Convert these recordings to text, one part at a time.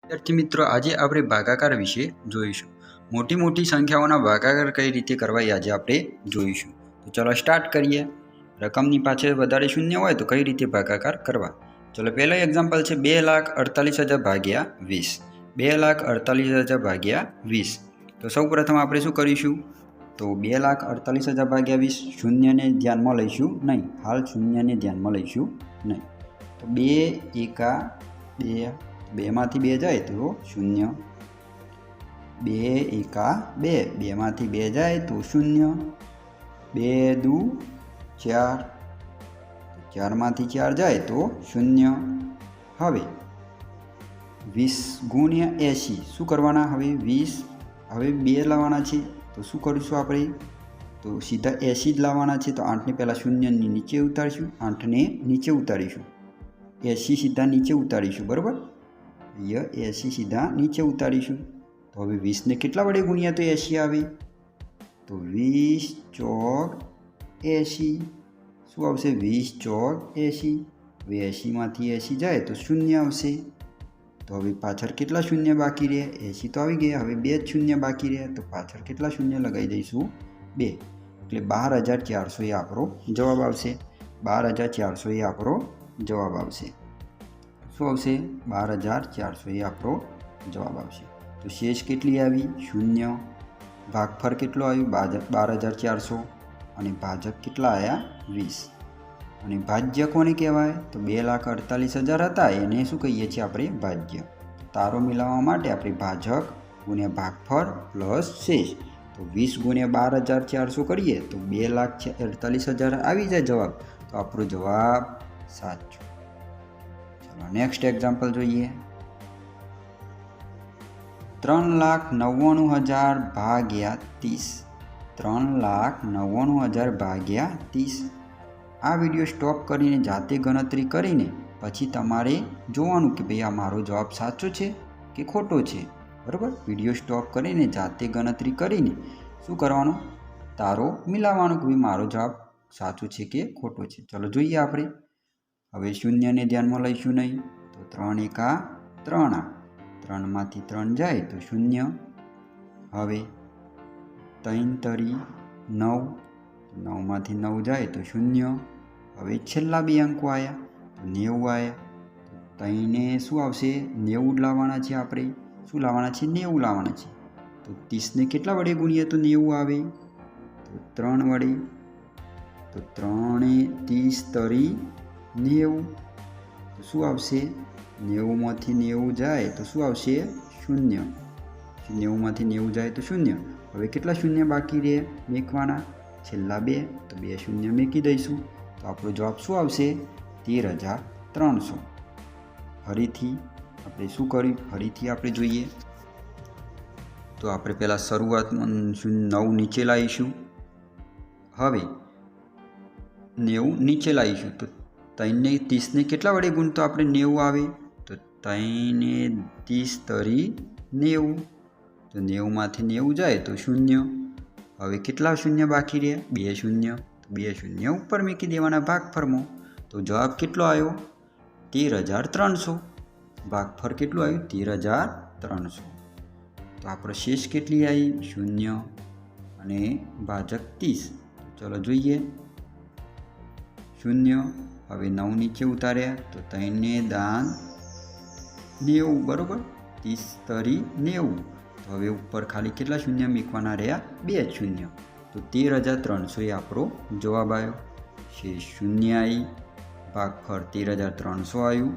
વિદ્યાર્થી મિત્રો, આજે આપણે ભાગાકાર વિશે જોઈશું. મોટી સંખ્યાઓના ભાગાકાર કઈ રીતે કરવા એ આજે આપણે જોઈશું. તો ચલો સ્ટાર્ટ કરીએ. રકમની પાછળ વધારે શૂન્ય હોય તો કઈ રીતે ભાગાકાર કરવા. ચલો પહેલું એક્ઝામ્પલ છે 2,48,000 ભાગ્યા 20. 2,48,000 ભાગ્યા 20. તો સૌ પ્રથમ આપણે શું કરીશું? તો 2,48,000 ભાગ્યા 20 શૂન્યને ધ્યાનમાં લઈશું નહીં. હાલ શૂન્યને ધ્યાનમાં લઈશું નહીં. તો 2 એકા 2, 2માંથી 2 જાય તો 0. 2 એકા 2, 2માંથી 2 જાય તો 0. 2 દુ 4, 4માંથી 4 જાય તો 0. હવે 20 ગુણ્યા 80 શું કરવાના? હવે 20 હવે 2 લાવવાના છે તો શું કરીશું આપણે? તો સીધા 80 જ લાવવાના છે. તો 8ને પહેલાં શૂન્યની નીચે ઉતારીશું, 8ને નીચે ઉતારીશું, 80 સીધા નીચે ઉતારીશું. બરાબર, અહીંયા 80 સીધા નીચે ઉતારીશું. તો હવે 20ને કેટલા વડે ગુણ્યા તો 80 આવે? તો 20 ચોક 80 શું આવશે? 20 ચોક 80. હવે 80માંથી 80 જાય તો 0 આવશે. તો હવે પાછળ કેટલા શૂન્ય બાકી રહે? 80 તો આવી ગયા, હવે 2 જ શૂન્ય બાકી રહે. તો પાછળ કેટલા શૂન્ય લગાવી દઈશું? 2. એટલે 12,400 એ આપણો જવાબ આવશે. 12,400 એ આપણો જવાબ આવશે. શું આવશે? 12,400 એ આપણો જવાબ આવશે. તો શેષ કેટલી આવી? 0. ભાગફળ કેટલો આવ્યું? 12,400. અને ભાજક કેટલા આવ્યા? 20. અને ભાજ્ય કોને કહેવાય? તો 2,48,000 હતા એને શું કહીએ છીએ આપણે? ભાજ્ય. તારો મિલાવવા માટે આપણે ભાજક ગુણ્યા ભાગફળ પ્લસ શેષ. તો 20 ગુણ્યા 12,400 કરીએ તો 2,48,000 આવી જાય જવાબ. તો આપણો જવાબ સાચો. ચલો નેક્સ્ટ એક્ઝામ્પલ જોઈએ. 3,99,000 ભાગ્યા 30. 3,99,000 ભાગ્યા 30. આ વિડીયો સ્ટોપ કરીને જાતે ગણતરી કરીને પછી તમારે જોવાનું કે ભાઈ આ મારો જવાબ સાચો છે કે ખોટો છે. બરાબર, વિડીયો સ્ટોપ કરીને જાતે ગણતરી કરીને શું કરવાનું? તારો મિલાવવાનું કે ભાઈ મારો જવાબ સાચો છે કે ખોટો છે. ચલો જોઈએ આપણે. હવે શૂન્યને ધ્યાનમાં લઈશું નહીં. તો 3 એકા 3, 3માંથી 3 જાય તો 0. હવે 3 તરી 9, 9માંથી 9 જાય તો 0. હવે છેલ્લા 2 અંકો આવ્યા તો 90 આવ્યા. તો 3ને શું આવશે? 90 જ લાવવાના છે આપણે. શું લાવવાના છે? 90 લાવવાના છે. તો 30ને કેટલા વડે ગુણીએ તો 90 આવે? તો 3 વડે. તો 3 30 તરી 90. તો શું આવશે? 90માંથી 90 જાય તો શું આવશે? 0. 90માંથી 90 જાય તો 0. હવે કેટલા શૂન્ય બાકી રહે મેકવાના? છેલ્લા 2. તો 2 શૂન્ય મેકી દઈશું. તો આપણો જવાબ શું આવશે? 13,300. ફરીથી આપણે શું કર્યું? ફરીથી આપણે જોઈએ. તો આપણે પહેલાં શરૂઆતમાં 9 નીચે લાવીશું. હવે 90 નીચે લાવીશું. તો 3ને 30ને કેટલા વડે ગુણતો આપણે 90 આવે? તો 3ને 30 તરી 90. તો 90માંથી 90 જાય તો 0. હવે કેટલા શૂન્ય બાકી રહ્યા? 2 શૂન્ય. તો 2 શૂન્ય ઉપર મૂકી દેવાના ભાગફળમાં. તો જવાબ કેટલો આવ્યો? 13,300. ભાગફળ કેટલું આવ્યું? 13,300. તો આપણો શેષ કેટલી આવી? 0 અને ભાજક 30. ચલો જોઈએ. 0. હવે 9 નીચે ઉતાર્યા તો 3ને દાન 90. બરાબર, 30 તરી 90. તો હવે ઉપર ખાલી કેટલા શૂન્ય મૂકવાના રહ્યા? 2 જ શૂન્ય. તો 13,300 એ આપણો જવાબ આવ્યો. શેષ 0 આવી, ભાગફળ 13,300 આવ્યું,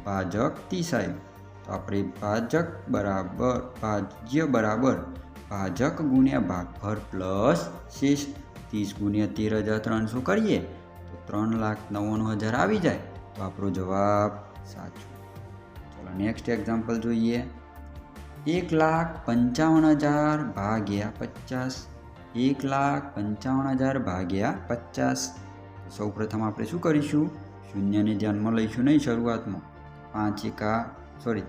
ભાજક 30 આવ્યું. તો આપણે ભાજ્ય બરાબર ભાજક ગુણ્યા ભાગફળ પ્લસ શેષ 30 ગુણ્યા 13,300 કરીએ તો 3,99,000 આવી જાય. તો આપણો જવાબ સાચો. ચલો નેક્સ્ટ એક્ઝામ્પલ જોઈએ. 1,55,000 ભાગ્યા 50. 1,55,000 ભાગ્યા 50. સૌ પ્રથમ આપણે શું કરીશું? શૂન્યને ધ્યાનમાં લઈશું નહીં શરૂઆતમાં.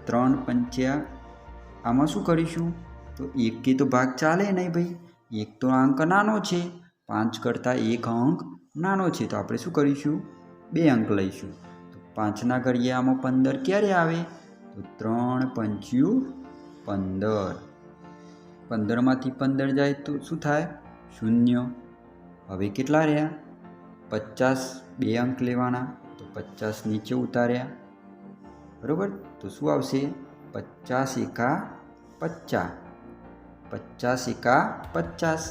3 પંચ્યા. આમાં શું કરીશું? તો 1 તો ભાગ ચાલે નહીં ભાઈ. 1 તો અંક નાનો છે, 5 કરતાં 1 અંક નાનો છે. તો આપણે શું કરીશું? 2 અંક લઈશું. તો 5ના ઘડિયામાં 15 ક્યારે આવે? તો તો 3 પંચ્યું 15. 15માંથી 15 જાય તો શું થાય? 0. હવે કેટલા રહ્યા? 50. 2 અંક લેવાના, તો 50 નીચે ઉતાર્યા. બરાબર? તો શું આવશે? 50 એકા 50. 50 એકા 50.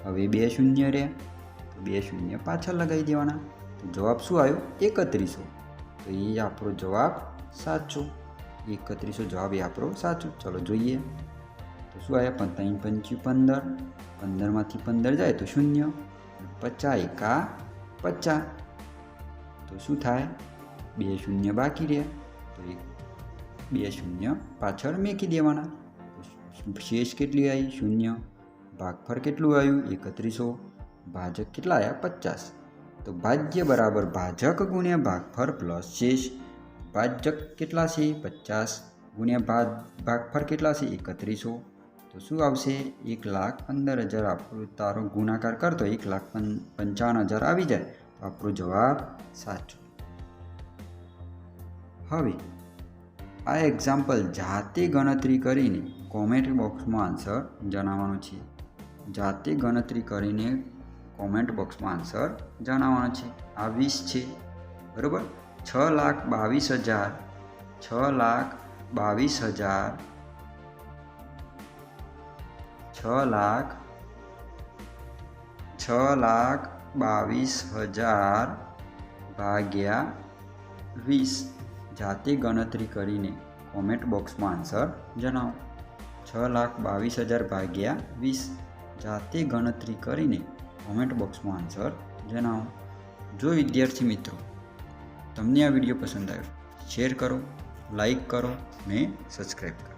હવે 2 શૂન્ય રહ્યા, તો 2 શૂન્ય પાછળ લગાવી દેવાના. તો જવાબ શું આવ્યો? 3100. તો એ આપણો જવાબ સાચો. 3100 જવાબ એ આપણો સાચો. ચલો જોઈએ. તો શું આવ્યા? 3 પંચ્યું 15. 15માંથી 15 જાય તો 0. 50 એકા 50. તો શું થાય? 2 શૂન્ય બાકી રહ્યા, તો 2 શૂન્ય પાછળ મૂકી દેવાના. શેષ કેટલી આવી? 0. ભાગફળ કેટલું આવ્યું? 3100. ભાજક કેટલા આવ્યા? 50. તો ભાજ્ય બરાબર ભાજક ગુણ્યા ભાગફળ પ્લસ શેષ. ભાજક કેટલા છે? 50 ગુણ્યા ભાગફળ કેટલા છે? 3100. તો શું આવશે? 1,15,000. આપણો તારો ગુણાકાર કરતો 1,55,000 આવી જાય તો આપણો જવાબ સાચો. હવે આ એક્ઝામ્પલ જાતે ગણતરી કરીને કોમેન્ટ બોક્સમાં આન્સર જણાવવાનો છે. જાતે ગણતરી કરીને કોમેન્ટ બોક્સમાં આન્સર જણાવવાનો છે. આ 20 છે. બરાબર? 6,22,000 ભાગ્યા 20. જાતે ગણતરી કરીને કોમેન્ટ બોક્સમાં આન્સર જણાવો. 6,22,000 ભાગ્યા 20. જાતે ગણતરી કરીને કોમેન્ટ બોક્સમાં આન્સર જણાવો. જો વિદ્યાર્થી મિત્રો તમને આ વિડીયો પસંદ આવ્યો, શેર કરો, લાઈક કરો ને સબસ્ક્રાઈબ કરો.